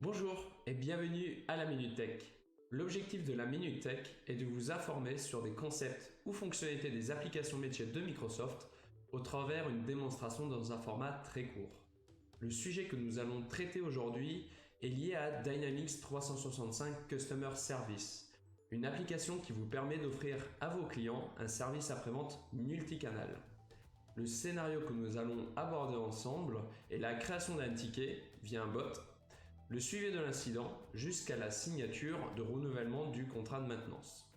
Bonjour et bienvenue à la Minute Tech. L'objectif de la Minute Tech est de vous informer sur des concepts ou fonctionnalités des applications métiers de Microsoft au travers d'une démonstration dans un format très court. Le sujet que nous allons traiter aujourd'hui est lié à Dynamics 365 Customer Service, une application qui vous permet d'offrir à vos clients un service après-vente multicanal. Le scénario que nous allons aborder ensemble est la création d'un ticket via un bot, le suivi de l'incident jusqu'à la signature de renouvellement du contrat de maintenance.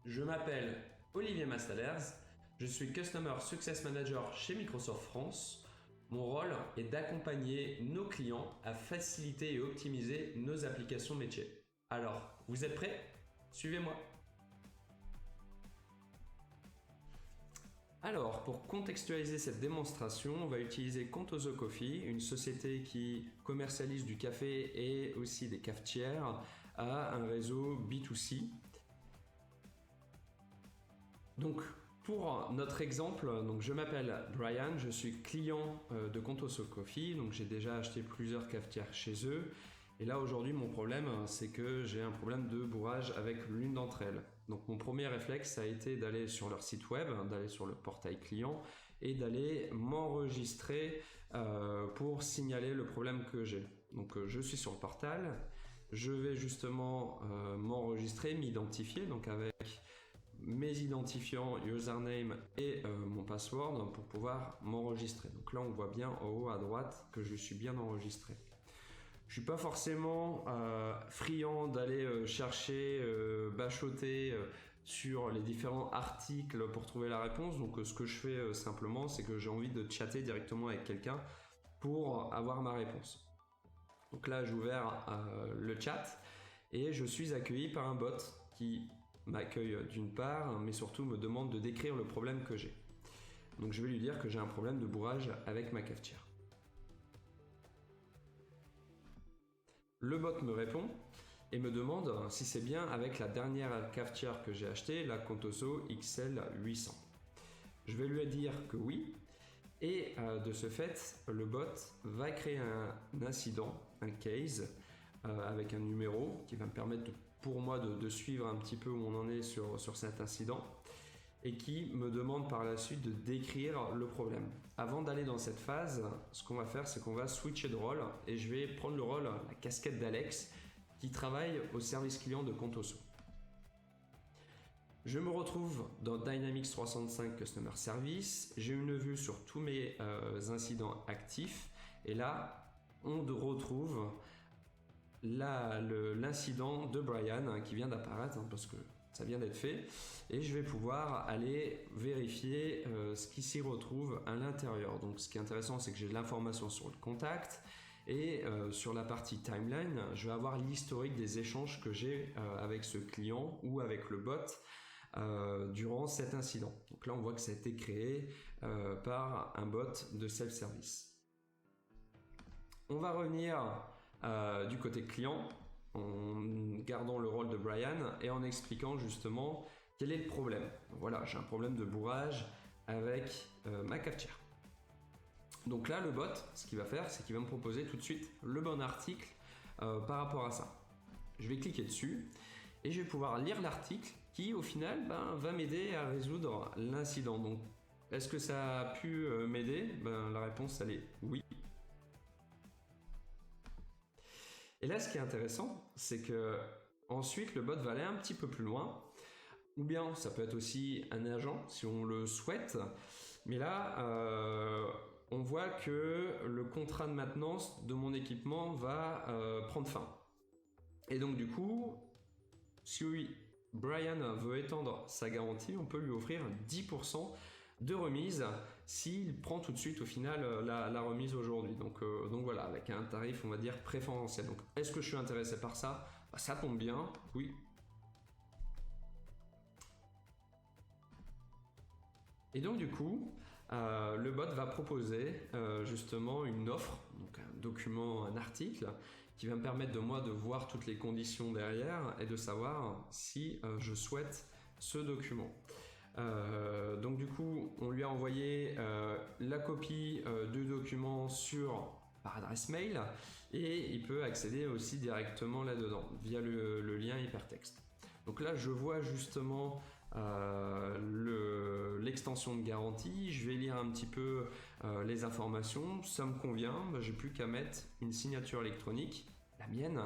Je m'appelle Olivier Mastalers, je suis Customer Success Manager chez Microsoft France. Mon rôle est d'accompagner nos clients à faciliter et optimiser nos applications métiers. Alors, vous êtes prêts? Suivez-moi. Alors, pour contextualiser cette démonstration, on va utiliser Contoso Coffee, une société qui commercialise du café et aussi des cafetières à un réseau B2C. Donc, pour notre exemple, je m'appelle Brian, je suis client de Contoso Coffee, donc j'ai déjà acheté plusieurs cafetières chez eux. Et là aujourd'hui mon problème c'est que j'ai un problème de bourrage avec l'une d'entre elles. Donc mon premier réflexe a été d'aller sur leur site web, d'aller sur le portail client et d'aller m'enregistrer pour signaler le problème que j'ai. Donc je suis sur le portal, je vais justement m'enregistrer, m'identifier donc avec mes identifiants, username et mon password pour pouvoir m'enregistrer. Donc là on voit bien en haut à droite que je suis bien enregistré. Je suis pas forcément friand d'aller chercher, bachoter sur les différents articles pour trouver la réponse. Donc ce que je fais simplement, c'est que j'ai envie de chatter directement avec quelqu'un pour avoir ma réponse. Donc là, j'ai ouvert le chat et je suis accueilli par un bot qui m'accueille d'une part, mais surtout me demande de décrire le problème que j'ai. Donc je vais lui dire que j'ai un problème de bourrage avec ma cafetière. Le bot me répond et me demande si c'est bien avec la dernière cafetière que j'ai achetée, la Contoso XL800. Je vais lui dire que oui, et de ce fait, le bot va créer un incident, un case, avec un numéro qui va me permettre pour moi de suivre un petit peu où on en est sur cet incident, et qui me demande par la suite de décrire le problème. Avant d'aller dans cette phase, ce qu'on va faire, c'est qu'on va switcher de rôle et je vais prendre le rôle, la casquette d'Alex, qui travaille au service client de Contoso. Je me retrouve dans Dynamics 365 Customer Service, j'ai une vue sur tous mes incidents actifs et là, on retrouve l'incident de Brian qui vient d'apparaître parce que ça vient d'être fait et je vais pouvoir aller vérifier ce qui s'y retrouve à l'intérieur. Donc ce qui est intéressant, c'est que j'ai de l'information sur le contact et sur la partie timeline, je vais avoir l'historique des échanges que j'ai avec ce client ou avec le bot durant cet incident. Donc là on voit que ça a été créé par un bot de self-service. On va revenir du côté client en gardant le rôle de Brian et en expliquant justement quel est le problème. Voilà, j'ai un problème de bourrage avec ma cafetière. Donc là, le bot, ce qu'il va faire, c'est qu'il va me proposer tout de suite le bon article par rapport à ça. Je vais cliquer dessus et je vais pouvoir lire l'article qui, au final, va m'aider à résoudre l'incident. Donc, est-ce que ça a pu m'aider? La réponse, elle est oui. Et là, ce qui est intéressant, c'est que ensuite le bot va aller un petit peu plus loin, ou bien ça peut être aussi un agent si on le souhaite. Mais là, on voit que le contrat de maintenance de mon équipement va prendre fin. Et donc du coup, si Brian veut étendre sa garantie, on peut lui offrir 10% de remise s'il prend tout de suite au final la remise aujourd'hui. Donc voilà, avec un tarif on va dire préférentiel. Donc est-ce que je suis intéressé par ça? Ça tombe bien, oui. Et donc du coup, le bot va proposer justement une offre, donc un document, un article, qui va me permettre de moi de voir toutes les conditions derrière et de savoir si je souhaite ce document. Donc du coup, on lui a envoyé la copie du document sur par adresse mail et il peut accéder aussi directement là-dedans via le lien hypertexte. Donc là, je vois justement l'extension de garantie, je vais lire un petit peu les informations, ça me convient, j'ai plus qu'à mettre une signature électronique, la mienne,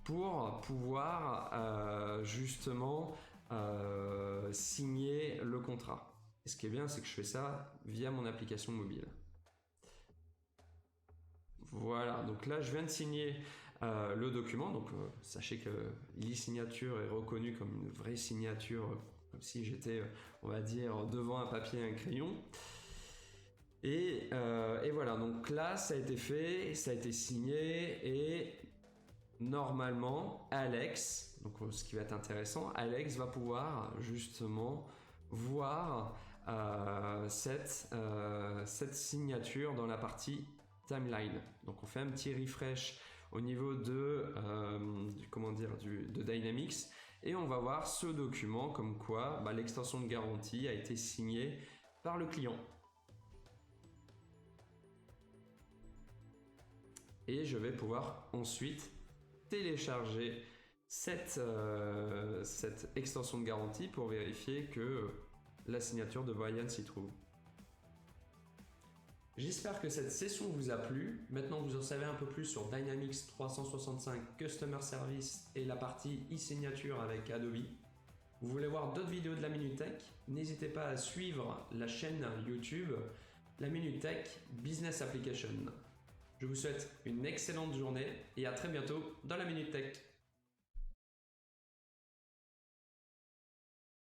pour pouvoir justement signer le contrat. Et ce qui est bien, c'est que je fais ça via mon application mobile. Voilà, donc là je viens de signer le document, donc sachez que l'e-signature est reconnue comme une vraie signature, comme si j'étais, on va dire, devant un papier et un crayon. Et voilà, donc là ça a été fait, ça a été signé et normalement Alex, donc ce qui va être intéressant, Alex va pouvoir justement voir cette signature dans la partie timeline. Donc on fait un petit refresh au niveau de Dynamics et on va voir ce document comme quoi l'extension de garantie a été signée par le client. Et je vais pouvoir ensuite télécharger cette extension de garantie pour vérifier que la signature de Brian s'y trouve. J'espère que cette session vous a plu. Maintenant vous en savez un peu plus sur Dynamics 365 Customer Service et la partie e-signature avec Adobe. Vous voulez voir d'autres vidéos de la Minute Tech? N'hésitez pas à suivre la chaîne YouTube La Minute Tech Business Application. Je vous souhaite une excellente journée et à très bientôt dans la Minute Tech.